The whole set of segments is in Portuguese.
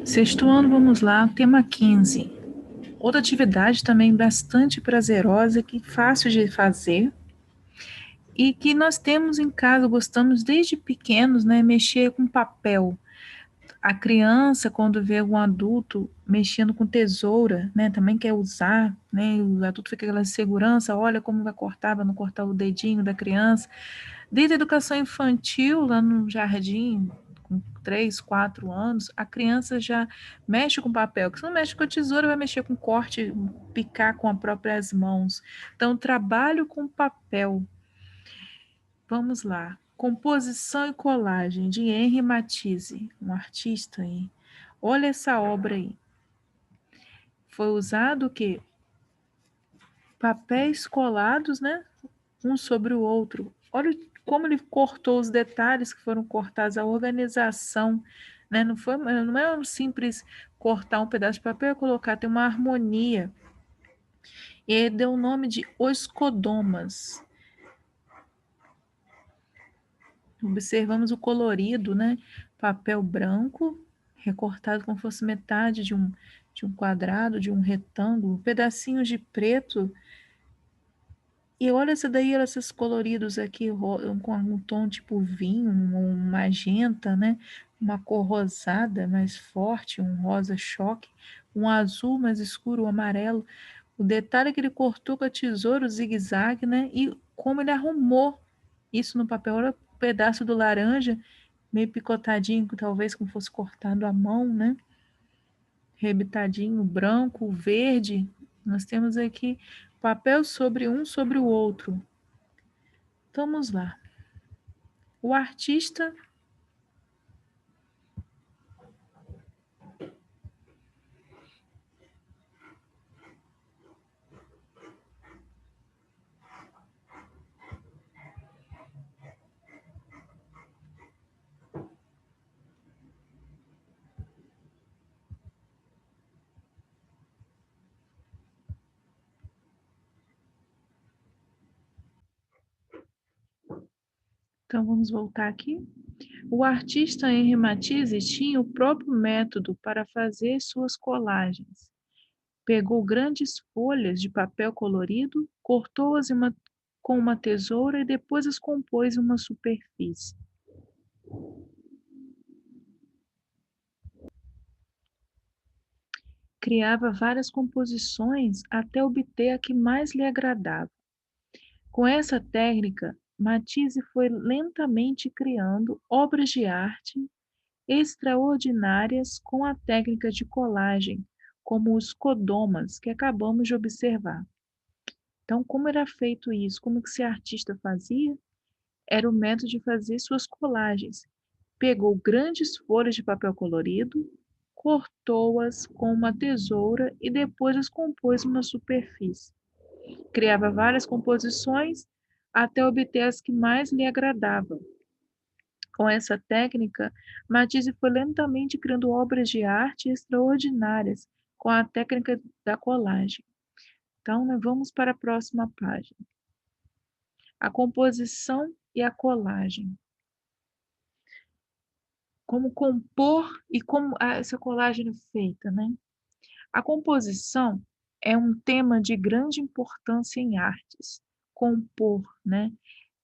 Sexto ano, vamos lá, tema 15. Outra atividade também bastante prazerosa, que fácil de fazer e que nós temos em casa, gostamos desde pequenos, né, mexer com papel. A criança, quando vê um adulto mexendo com tesoura, né, também quer usar, né, o adulto fica com aquela segurança, olha como vai cortar, para não cortar o dedinho da criança. Desde a educação infantil, lá no jardim, com 3, 4 anos, a criança já mexe com papel. Se não mexe com a tesoura, vai mexer com corte, picar com as próprias mãos. Então, trabalho com papel. Vamos lá. Composição e colagem, de Henri Matisse, um artista aí. Olha essa obra aí. Foi usado o quê? Papéis colados, né? Um sobre o outro. Olha como ele cortou os detalhes que foram cortados, a organização, né? Não é um simples cortar um pedaço de papel e colocar, tem uma harmonia. E ele deu o nome de Os Codomas. Observamos o colorido, né? Papel branco, recortado como fosse metade de um quadrado, de um retângulo, pedacinhos de preto. E olha essa daí, olha esses coloridos aqui, com um tom tipo vinho, um magenta, né? Uma cor rosada mais forte, um rosa choque, um azul mais escuro, um amarelo. O detalhe é que ele cortou com a tesoura o zigue-zague, né? E como ele arrumou isso no papel. Olha o pedaço do laranja, meio picotadinho, talvez como fosse cortado à mão, né? Rebitadinho, branco, verde. Nós temos aqui papel sobre um sobre o outro. Vamos lá. O artista. Então vamos voltar aqui. O artista Henri Matisse tinha o próprio método para fazer suas colagens. Pegou grandes folhas de papel colorido, cortou-as com uma tesoura e depois as compôs em uma superfície. Criava várias composições até obter a que mais lhe agradava. Com essa técnica, Matisse foi lentamente criando obras de arte extraordinárias com a técnica de colagem, como os codomas que acabamos de observar. Então, como era feito isso? Como que esse artista fazia? Era o método de fazer suas colagens. Pegou grandes folhas de papel colorido, cortou-as com uma tesoura e depois as compôs numa superfície. Criava várias composições até obter as que mais lhe agradavam. Com essa técnica, Matisse foi lentamente criando obras de arte extraordinárias com a técnica da colagem. Então, né, vamos para a próxima página. A composição e a colagem. Como compor e como essa colagem é feita, né? A composição é um tema de grande importância em artes. Compor, né?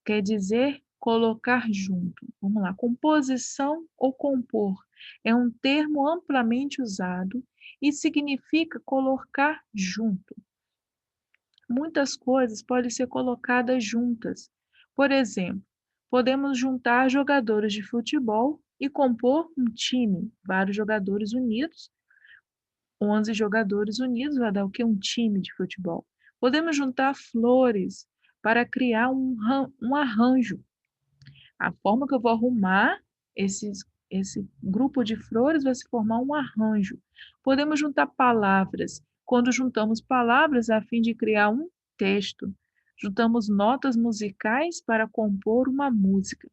Quer dizer colocar junto. Vamos lá. Composição ou compor é um termo amplamente usado e significa colocar junto. Muitas coisas podem ser colocadas juntas. Por exemplo, podemos juntar jogadores de futebol e compor um time. Vários jogadores unidos, 11 jogadores unidos vai dar o quê? Um time de futebol. Podemos juntar flores para criar um arranjo. A forma que eu vou arrumar esse grupo de flores vai se formar um arranjo. Podemos juntar palavras. Quando juntamos palavras a fim de criar um texto, juntamos notas musicais para compor uma música.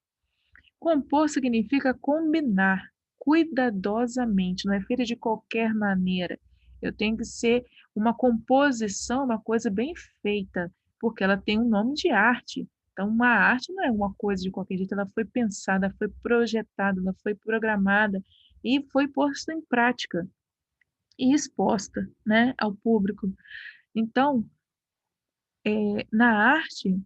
Compor significa combinar cuidadosamente, não é feita de qualquer maneira. Eu tenho que ser uma composição, uma coisa bem feita, porque ela tem um nome de arte. Então, uma arte não é uma coisa de qualquer jeito, ela foi pensada, foi projetada, ela foi programada e foi posta em prática e exposta, né, ao público. Então, na arte,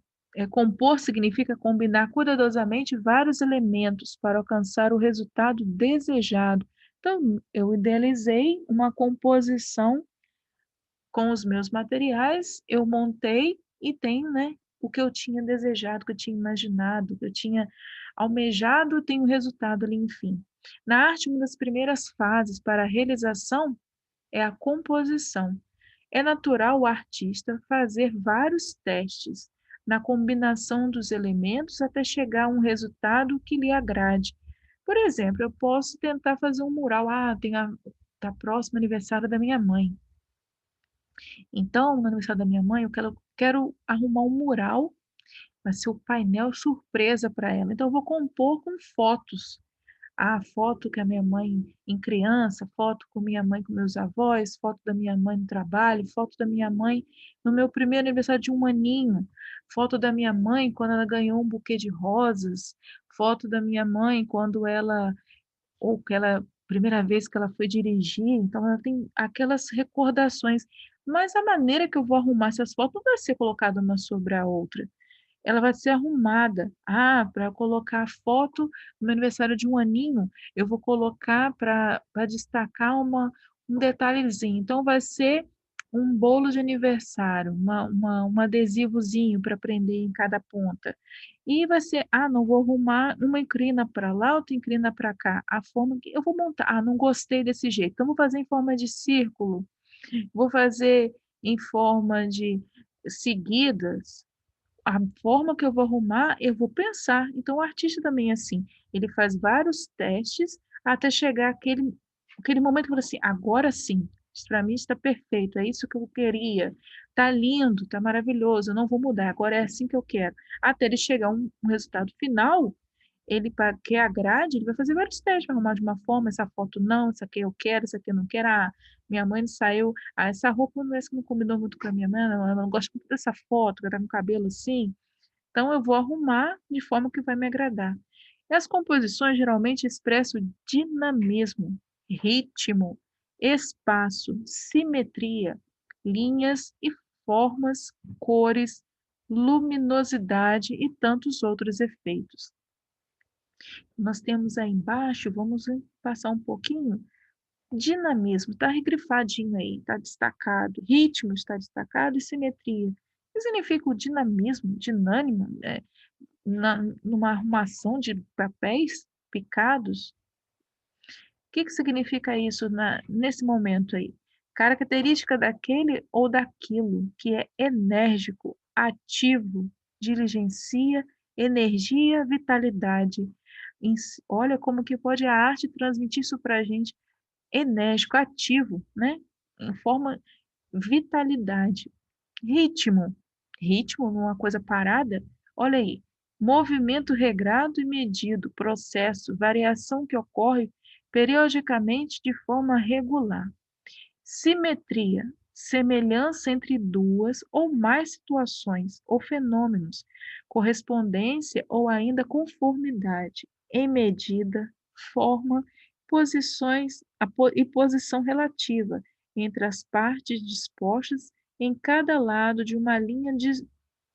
compor significa combinar cuidadosamente vários elementos para alcançar o resultado desejado. Então, eu idealizei uma composição com os meus materiais, eu montei e tem, né, o que eu tinha desejado, o que eu tinha imaginado, o que eu tinha almejado, tem o resultado ali, enfim. Na arte, uma das primeiras fases para a realização é a composição. É natural o artista fazer vários testes na combinação dos elementos até chegar a um resultado que lhe agrade. Por exemplo, eu posso tentar fazer um mural. Tá próximo o aniversário da minha mãe. Então, no aniversário da minha mãe, eu quero arrumar um mural, vai ser o painel surpresa para ela. Então, eu vou compor com fotos. A foto que a minha mãe em criança, foto com minha mãe com meus avós, foto da minha mãe no trabalho, foto da minha mãe no meu primeiro aniversário de 1 aninho, foto da minha mãe quando ela ganhou um buquê de rosas, foto da minha mãe quando ela ou que ela primeira vez que ela foi dirigir, então ela tem aquelas recordações, mas a maneira que eu vou arrumar essas fotos não vai ser colocada uma sobre a outra. Ela vai ser arrumada. Ah, para colocar a foto do meu aniversário de 1 aninho, eu vou colocar para destacar um detalhezinho. Então vai ser um bolo de aniversário, um adesivozinho para prender em cada ponta. E vai ser: "Ah, não vou arrumar, uma inclina para lá, outra inclina para cá". A forma que eu vou montar: "Ah, não gostei desse jeito, então vou fazer em forma de círculo, vou fazer em forma de seguidas". A forma que eu vou arrumar, eu vou pensar. Então o artista também é assim, ele faz vários testes até chegar aquele momento que fala assim: "Agora sim, isso para mim está perfeito, é isso que eu queria, tá lindo, tá maravilhoso, eu não vou mudar, agora é assim que eu quero". Até ele chegar a um resultado final, ele para que agrade, ele vai fazer vários testes, vai arrumar de uma forma, essa foto não, essa aqui eu quero, essa aqui eu não quero. "Ah, minha mãe não saiu, essa roupa não essa não combinou muito com a minha mãe, ela não gosta muito dessa foto, que ela tá com o cabelo assim, então eu vou arrumar de forma que vai me agradar". E as composições geralmente expressam dinamismo, ritmo, espaço, simetria, linhas e formas, cores, luminosidade e tantos outros efeitos. Nós temos aí embaixo, vamos passar um pouquinho, dinamismo, está regrifadinho aí, está destacado, ritmo está destacado e simetria. O que significa o dinamismo, dinâmimo, numa arrumação de papéis picados? O que que significa isso nesse momento aí? Característica daquele ou daquilo que é enérgico, ativo, diligencia, energia, vitalidade. Olha como que pode a arte transmitir isso para a gente, enérgico, ativo, né? Em forma vitalidade. Ritmo. Ritmo numa coisa parada, olha aí, movimento regrado e medido, processo, variação que ocorre periodicamente de forma regular. Simetria, semelhança entre duas ou mais situações ou fenômenos, correspondência ou ainda conformidade em medida, forma, posições e posição relativa entre as partes dispostas em cada lado de uma linha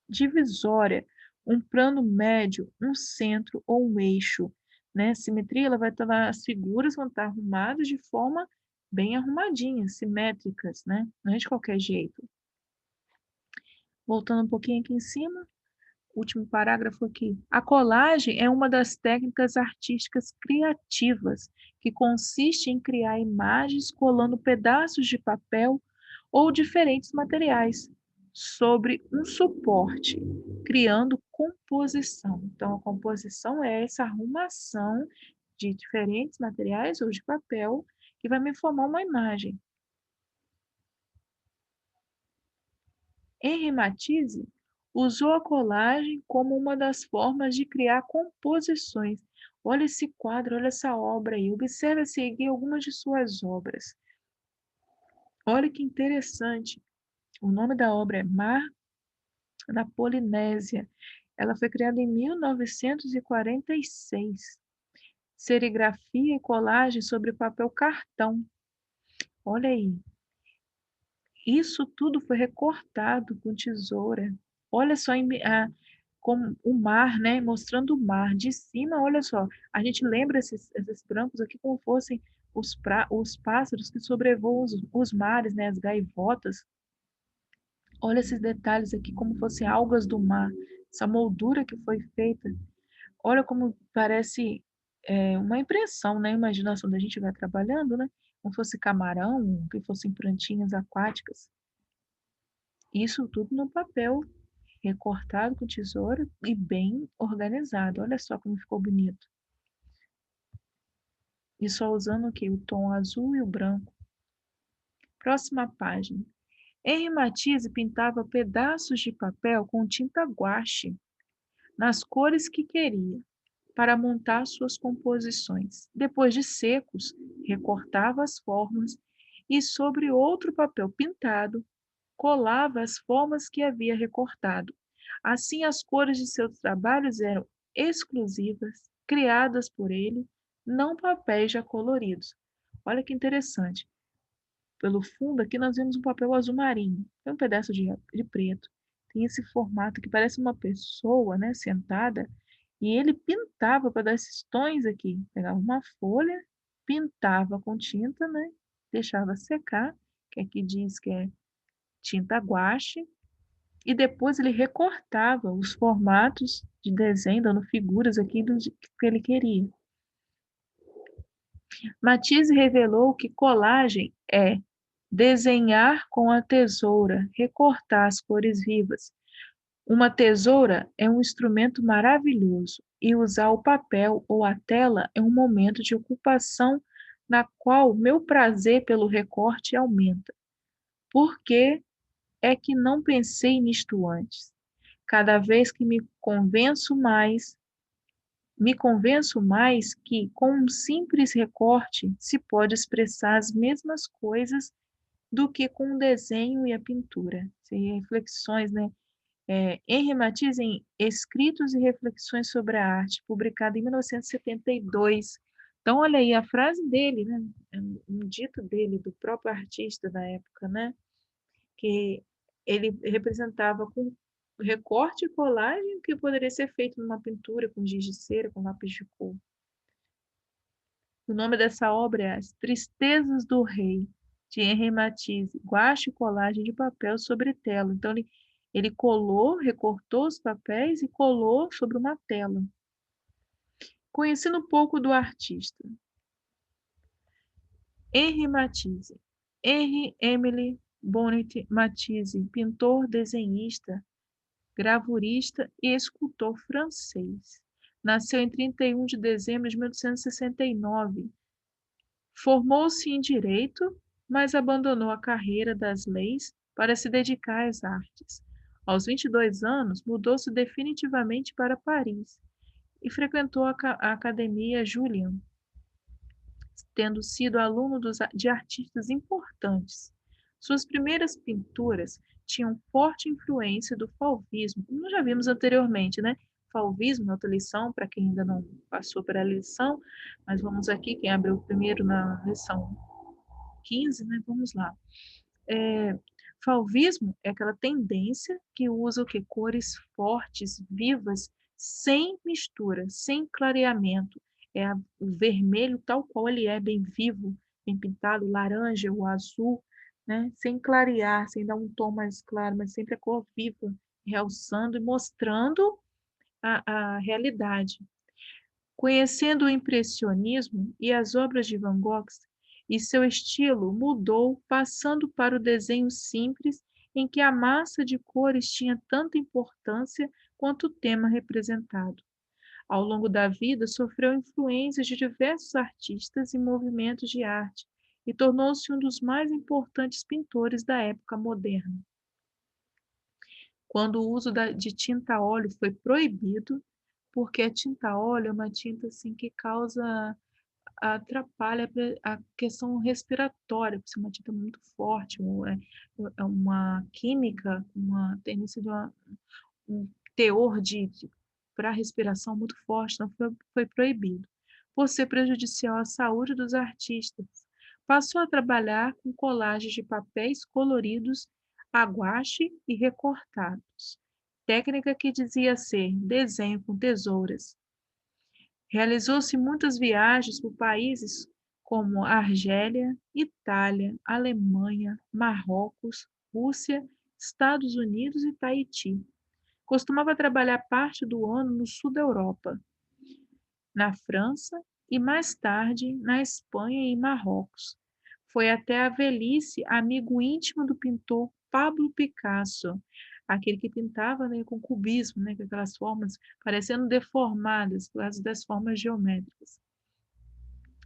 divisória, um plano médio, um centro ou um eixo, né. Simetria, ela vai estar as figuras vão estar arrumadas de forma bem arrumadinhas, simétricas, né, não é de qualquer jeito. Voltando um pouquinho aqui em cima, último parágrafo aqui. A colagem é uma das técnicas artísticas criativas, que consiste em criar imagens colando pedaços de papel ou diferentes materiais sobre um suporte, criando composição. Então, a composição é essa arrumação de diferentes materiais ou de papel que vai me formar uma imagem. Henri Matisse usou a colagem como uma das formas de criar composições. Olha esse quadro, olha essa obra aí, observe a seguir algumas de suas obras. Olha que interessante, o nome da obra é Mar da Polinésia. Ela foi criada em 1946. serigrafia e colagem sobre papel cartão. Olha aí, isso tudo foi recortado com tesoura. Olha só como o mar, né, mostrando o mar. De cima, olha só, a gente lembra esses brancos aqui como fossem os pássaros que sobrevoam os mares, né, as gaivotas. Olha esses detalhes aqui como fossem algas do mar, essa moldura que foi feita. Olha como parece, uma impressão, né, a imaginação da gente vai trabalhando, né, como fosse camarão, que fossem plantinhas aquáticas. Isso tudo no papel, recortado com tesoura e bem organizado. Olha só como ficou bonito. E só usando o quê? O tom azul e o branco. Próxima página. Henri Matisse pintava pedaços de papel com tinta guache, nas cores que queria, para montar suas composições. Depois de secos, recortava as formas e, sobre outro papel pintado, colava as formas que havia recortado. Assim, as cores de seus trabalhos eram exclusivas, criadas por ele, não papéis já coloridos. Olha que interessante. Pelo fundo, aqui nós vemos um papel azul marinho. Tem um pedaço de preto. Tem esse formato que parece uma pessoa, né, sentada. E ele pintava para dar esses tons aqui. Pegava uma folha, pintava com tinta, né? Deixava secar, que aqui diz que é tinta guache, e depois ele recortava os formatos de desenho, dando figuras aqui do que ele queria. Matisse revelou que colagem é desenhar com a tesoura, recortar as cores vivas. Uma tesoura é um instrumento maravilhoso e usar o papel ou a tela é um momento de ocupação na qual meu prazer pelo recorte aumenta. Por que é que não pensei nisto antes? Cada vez que me convenço mais que, com um simples recorte, se pode expressar as mesmas coisas do que com o desenho e a pintura. Sem reflexões, né? Henri Matisse em Escritos e Reflexões sobre a Arte, publicado em 1972. Então, olha aí a frase dele, né? Um dito dele, do próprio artista da época, né? Que ele representava com recorte e colagem o que poderia ser feito numa pintura com giz de cera, com lápis de cor. O nome dessa obra é As Tristezas do Rei, de Henri Matisse, guache e colagem de papel sobre tela. Então, ele colou, recortou os papéis e colou sobre uma tela. Conhecendo um pouco do artista. Henri Matisse. Henri Emile Bonnet Matisse, pintor, desenhista, gravurista e escultor francês. Nasceu em 31 de dezembro de 1869. Formou-se em direito, mas abandonou a carreira das leis para se dedicar às artes. Aos 22 anos, mudou-se definitivamente para Paris e frequentou a Academia Julian, tendo sido aluno de artistas importantes. Suas primeiras pinturas tinham forte influência do fauvismo, como nós já vimos anteriormente, né? Fauvismo, na outra lição, para quem ainda não passou pela lição, mas vamos aqui, quem abriu primeiro na lição 15, né? Vamos lá. É, Fauvismo é aquela tendência que usa o que? Cores fortes, vivas, sem mistura, sem clareamento. O vermelho tal qual ele é, bem vivo, bem pintado, laranja, o azul, né? Sem clarear, sem dar um tom mais claro, mas sempre a cor viva, realçando e mostrando a realidade. Conhecendo o impressionismo e as obras de Van Gogh, e seu estilo mudou, passando para o desenho simples, em que a massa de cores tinha tanta importância quanto o tema representado. Ao longo da vida, sofreu influências de diversos artistas e movimentos de arte e tornou-se um dos mais importantes pintores da época moderna. Quando o uso de tinta a óleo foi proibido, porque a tinta a óleo é uma tinta assim que causa atrapalha a questão respiratória, por ser uma tinta muito forte, é uma química, uma tendência de um teor para respiração muito forte, então foi proibido. por ser prejudicial à saúde dos artistas. Passou a trabalhar com colagens de papéis coloridos a guache e recortados, técnica que dizia ser desenho com tesouras. Realizou-se muitas viagens por países como Argélia, Itália, Alemanha, Marrocos, Rússia, Estados Unidos e Tahiti. Costumava trabalhar parte do ano no sul da Europa, na França e mais tarde na Espanha e Marrocos. Foi até a velhice amigo íntimo do pintor Pablo Picasso, aquele que pintava, né, com cubismo, né, com aquelas formas parecendo deformadas por causa das formas geométricas.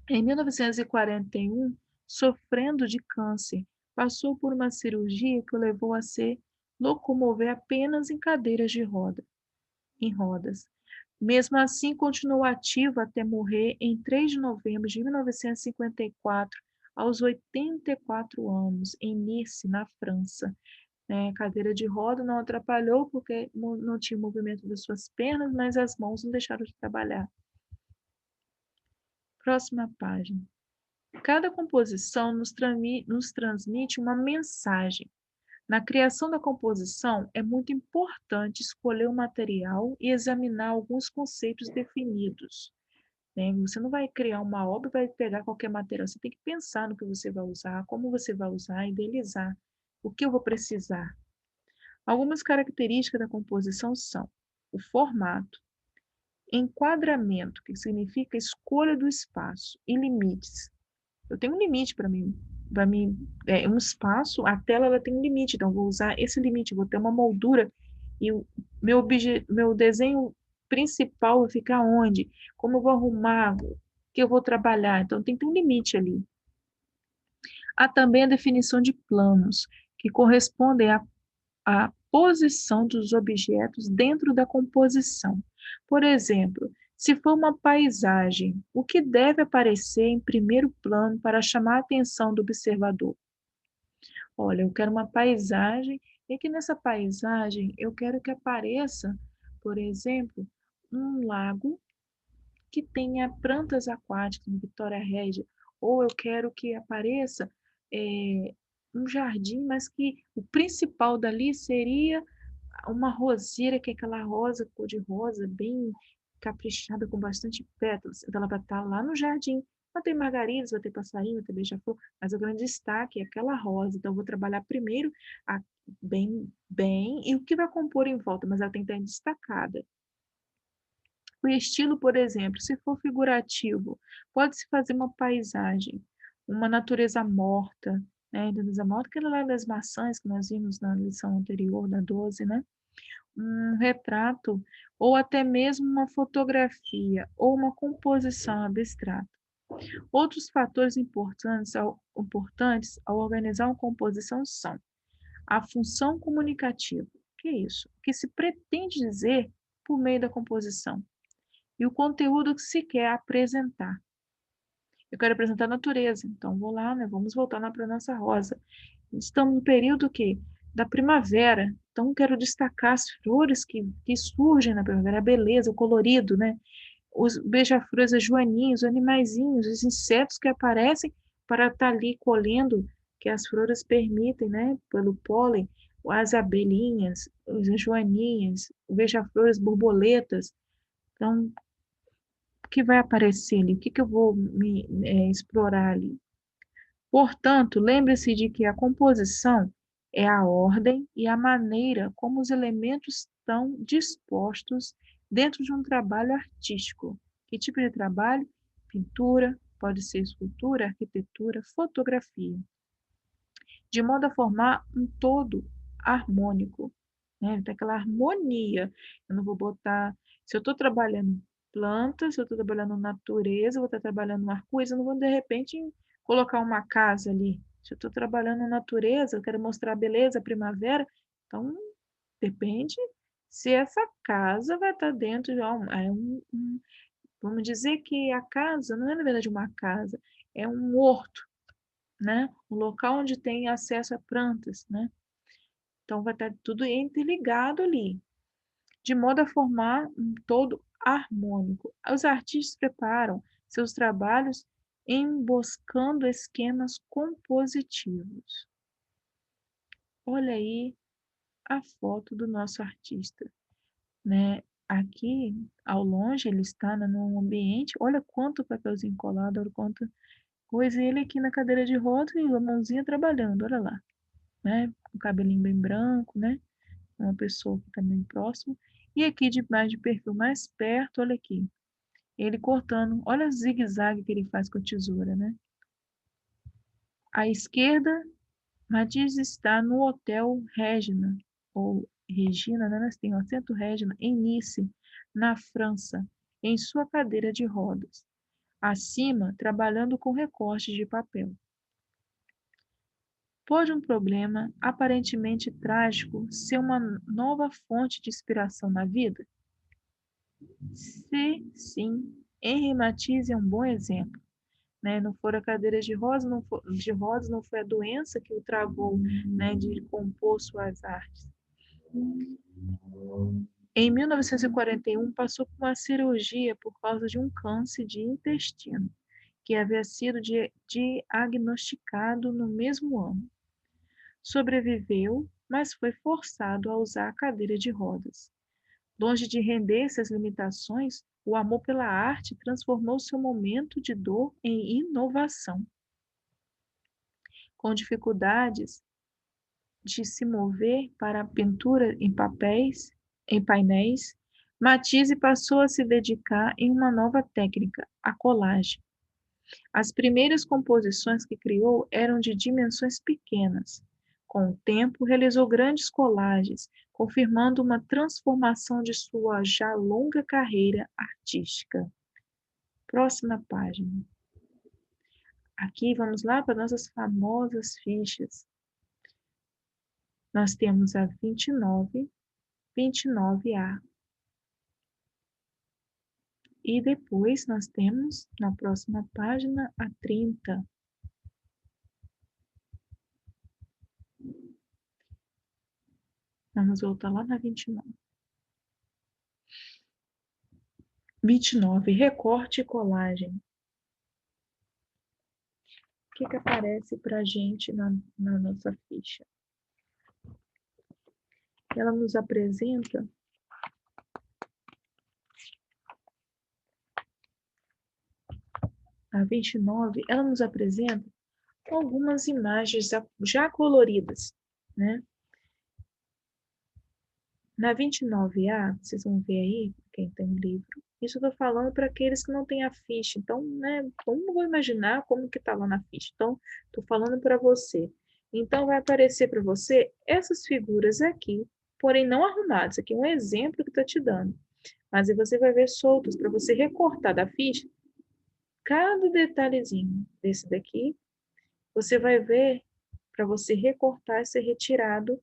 Em 1941, sofrendo de câncer, passou por uma cirurgia que o levou a se locomover apenas em cadeiras em rodas. Mesmo assim, continuou ativo até morrer em 3 de novembro de 1954, aos 84 anos, em Nice, na França. A cadeira de roda não atrapalhou porque não tinha movimento das suas pernas, mas as mãos não deixaram de trabalhar. Próxima página. Cada composição nos transmite uma mensagem. Na criação da composição, é muito importante escolher o material e examinar alguns conceitos definidos, né? Você não vai criar uma obra e vai pegar qualquer material. Você tem que pensar no que você vai usar, como você vai usar, idealizar o que eu vou precisar. Algumas características da composição são o formato, enquadramento, que significa escolha do espaço, e limites. Eu tenho um limite para mim, um espaço, a tela ela tem um limite, então eu vou usar esse limite, vou ter uma moldura e o meu desenho principal vai ficar onde? Como eu vou arrumar? O que eu vou trabalhar? Então tem que ter um limite ali. Há também a definição de planos, que correspondem à posição dos objetos dentro da composição. Por exemplo, se for uma paisagem, o que deve aparecer em primeiro plano para chamar a atenção do observador? Olha, eu quero uma paisagem, e que nessa paisagem eu quero que apareça, por exemplo, um lago que tenha plantas aquáticas, em Vitória Régia, ou eu quero que apareça um jardim, mas que o principal dali seria uma roseira, que é aquela rosa, cor de rosa, bem caprichada, com bastante pétalas. Então, ela vai estar lá no jardim. Vai ter margaridas, vai ter passarinho, vai ter beija-flor, mas o grande destaque é aquela rosa. Então, eu vou trabalhar primeiro a, bem, e o que vai compor em volta, mas ela tem que estar destacada. O estilo, por exemplo, se for figurativo, pode-se fazer uma paisagem, uma natureza morta, né? Natureza morta, aquela lá das maçãs que nós vimos na lição anterior, da 12, né? Um retrato, ou até mesmo uma fotografia, ou uma composição abstrata. Outros fatores importantes ao organizar uma composição são a função comunicativa, que é isso? O que se pretende dizer por meio da composição, e o conteúdo que se quer apresentar. Eu quero apresentar a natureza, então vou lá, né, vamos voltar lá para a nossa rosa. Estamos no período que da primavera, então quero destacar as flores que surgem na primavera, a beleza, o colorido, né? Os beija-flores, as joaninhas, os animaizinhos, os insetos que aparecem para estar ali colhendo, que as flores permitem, né, pelo pólen, as abelhinhas, as joaninhas, o beija-flores, borboletas. Então, o que vai aparecer ali? O que eu vou explorar ali? Portanto, lembre-se de que a composição é a ordem e a maneira como os elementos estão dispostos dentro de um trabalho artístico. Que tipo de trabalho? Pintura, pode ser escultura, arquitetura, fotografia, de modo a formar um todo harmônico, né? Tem aquela harmonia. Eu não vou botar. Se eu estou trabalhando plantas, se eu estou trabalhando natureza, eu vou estar trabalhando um arco-íris, eu não vou, de repente, colocar uma casa ali. Se eu estou trabalhando natureza, eu quero mostrar a beleza, a primavera, então depende se essa casa vai estar dentro de vamos dizer que a casa não é, na verdade, uma casa, é um horto, né? Um local onde tem acesso a plantas, né? Então vai estar tudo interligado ali, de modo a formar um todo harmônico. Os artistas preparam seus trabalhos emboscando esquemas compositivos. Olha aí a foto do nosso artista, né. Aqui, ao longe, ele está num ambiente, olha quanto papelzinho colado, olha quanta coisa, e ele aqui na cadeira de rodas e a mãozinha trabalhando, olha lá, né, com o cabelinho bem branco, né, uma pessoa que tá bem próximo. E aqui de mais de perfil mais perto, olha aqui, ele cortando, olha o zigue-zague que ele faz com a tesoura, né. À esquerda, Matisse está no Hotel Regina, ou Regina, né, mas tem o acento Regina, em Nice, na França, em sua cadeira de rodas. Acima, trabalhando com recortes de papel. Pode um problema aparentemente trágico ser uma nova fonte de inspiração na vida? Se sim, Henri Matisse é um bom exemplo, né? Não for a cadeira de rodas, não foi a doença que o travou, né, de compor suas artes. Em 1941, passou por uma cirurgia por causa de um câncer de intestino, que havia sido diagnosticado no mesmo ano. Sobreviveu, mas foi forçado a usar a cadeira de rodas. Longe de render-se às limitações, o amor pela arte transformou seu momento de dor em inovação. Com dificuldades de se mover para a pintura em painéis, Matisse passou a se dedicar em uma nova técnica, a colagem. As primeiras composições que criou eram de dimensões pequenas. Com o tempo, realizou grandes colagens, confirmando uma transformação de sua já longa carreira artística. Próxima página. Aqui vamos lá para nossas famosas fichas. Nós temos a 29, 29A. E depois nós temos, na próxima página, a 30. Vamos voltar lá na 29. 29, recorte e colagem. O que aparece para a gente na nossa ficha? Ela nos apresenta a 29, ela nos apresenta algumas imagens já coloridas, né? Na 29A, vocês vão ver aí, quem tem o livro, isso eu tô falando para aqueles que não têm a ficha. Então, né, vou imaginar como que tá lá na ficha. Então, tô falando para você. Então, vai aparecer para você essas figuras aqui, porém não arrumadas. Aqui é um exemplo que tá te dando. Mas aí você vai ver soltos para você recortar da ficha cada detalhezinho desse daqui. Você vai ver para você recortar e ser retirado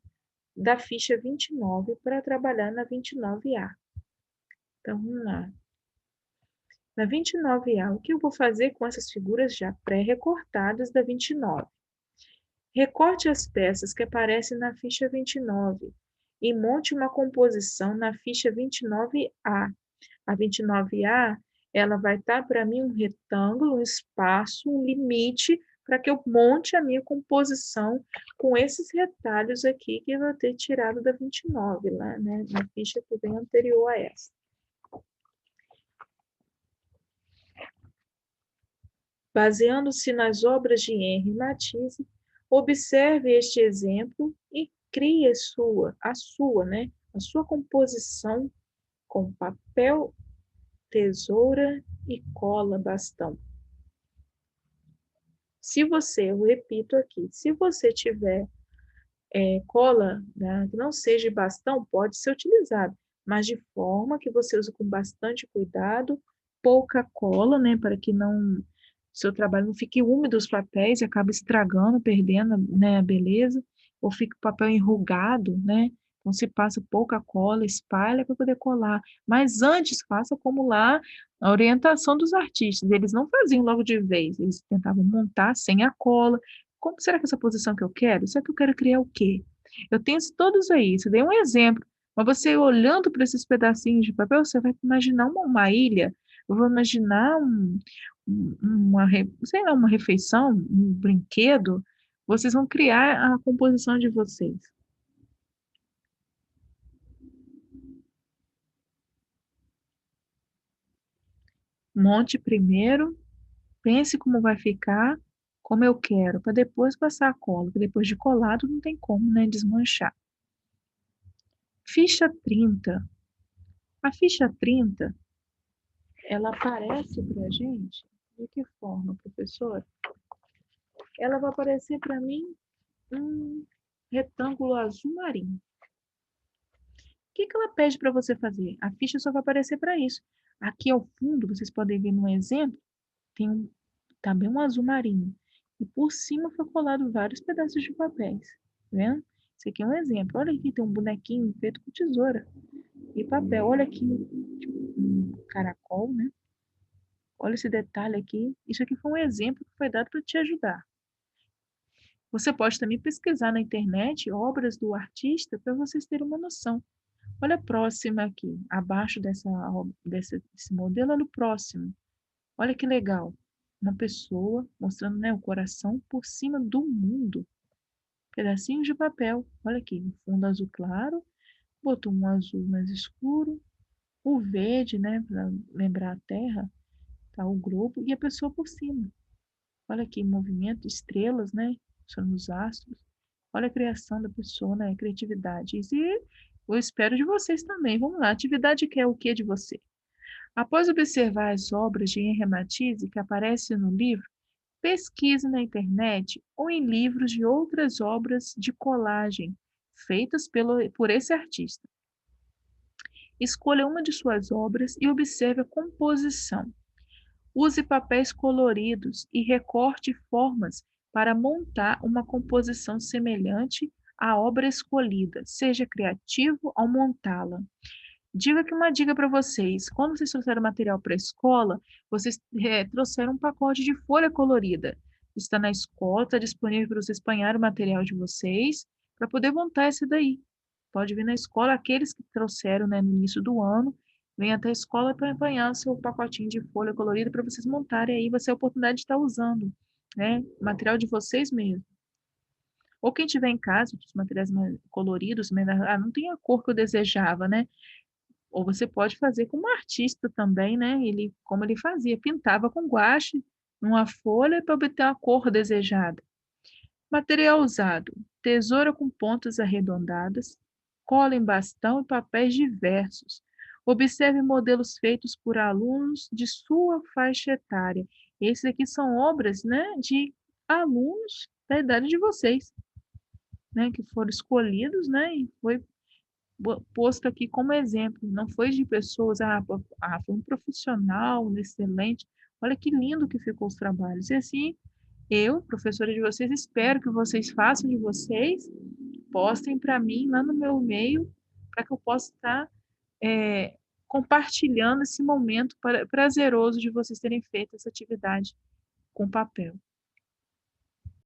da ficha 29 para trabalhar na 29A. Então, vamos lá. Na 29A, o que eu vou fazer com essas figuras já pré-recortadas da 29? Recorte as peças que aparecem na ficha 29 e monte uma composição na ficha 29A. A 29A, ela vai estar para mim um retângulo, um espaço, um limite para que eu monte a minha composição com esses retalhos aqui que eu vou ter tirado da 29, lá, né, na ficha que vem anterior a essa. Baseando-se nas obras de Henri Matisse, observe este exemplo e crie a sua composição com papel, tesoura e cola bastão. Se você, eu repito aqui, se você tiver cola, né, que não seja bastão, pode ser utilizado, mas de forma que você use com bastante cuidado, pouca cola, né, para que não seu trabalho não fique úmido os papéis e acabe estragando, perdendo, né, a beleza, ou fica o papel enrugado, né? Então se passa pouca cola, espalha para poder colar. Mas antes faça como lá a orientação dos artistas, eles não faziam logo de vez, eles tentavam montar sem a cola. Como será que é essa posição que eu quero? Será que eu quero criar o quê? Eu tenho todos aí, isso dei um exemplo, mas você olhando para esses pedacinhos de papel, você vai imaginar uma ilha, eu vou imaginar sei lá, uma refeição, um brinquedo, vocês vão criar a composição de vocês. Monte primeiro, pense como vai ficar, como eu quero, para depois passar a cola, porque depois de colado não tem como, né, desmanchar. Ficha 30. A ficha 30, ela aparece para a gente de que forma, professora? Ela vai aparecer para mim um retângulo azul marinho. O que que ela pede para você fazer? A ficha só vai aparecer para isso. Aqui ao fundo, vocês podem ver no exemplo, tem também um azul marinho. E por cima foi colado vários pedaços de papéis. Tá vendo? Esse aqui é um exemplo. Olha aqui, tem um bonequinho feito com tesoura e papel. Olha aqui, tipo, um caracol, né? Olha esse detalhe aqui. Isso aqui foi um exemplo que foi dado para te ajudar. Você pode também pesquisar na internet obras do artista para vocês terem uma noção. Olha a próxima aqui, abaixo desse modelo, olha o próximo. Olha que legal. Uma pessoa mostrando, né, o coração por cima do mundo. Pedacinhos de papel. Olha aqui, um fundo azul claro, botou um azul mais escuro, o verde, né, para lembrar a Terra, tá o globo e a pessoa por cima. Olha aqui, movimento, estrelas, né, são os astros. Olha a criação da pessoa, né, a criatividade. E eu espero de vocês também. Vamos lá, atividade quer o que de você? Após observar as obras de Henri Matisse que aparecem no livro, pesquise na internet ou em livros de outras obras de colagem feitas por esse artista. Escolha uma de suas obras e observe a composição. Use papéis coloridos e recorte formas para montar uma composição semelhante à obra escolhida. Seja criativo ao montá-la. Diga que uma dica para vocês: quando vocês trouxeram material para a escola, vocês trouxeram um pacote de folha colorida. Está na escola, está disponível para vocês apanhar o material de vocês para poder montar esse daí. Pode vir na escola, aqueles que trouxeram, né, no início do ano, vem até a escola para apanhar seu pacotinho de folha colorida para vocês montarem aí, vai ser a oportunidade de estar usando, né, material de vocês mesmo. Ou quem tiver em casa, os materiais mais coloridos, não tem a cor que eu desejava, né? Ou você pode fazer como artista também, né, como ele fazia, pintava com guache numa folha para obter a cor desejada. Material usado: tesoura com pontas arredondadas, cola em bastão e papéis diversos. Observe modelos feitos por alunos de sua faixa etária. Esses aqui são obras, né, de alunos da idade de vocês, né, que foram escolhidos, né, e foi posto aqui como exemplo. Não foi de pessoas, foi um profissional excelente. Olha que lindo que ficou os trabalhos. E assim, eu, professora de vocês, espero que vocês façam de vocês, postem para mim lá no meu e-mail, para que eu possa estar compartilhando esse momento prazeroso de vocês terem feito essa atividade com papel.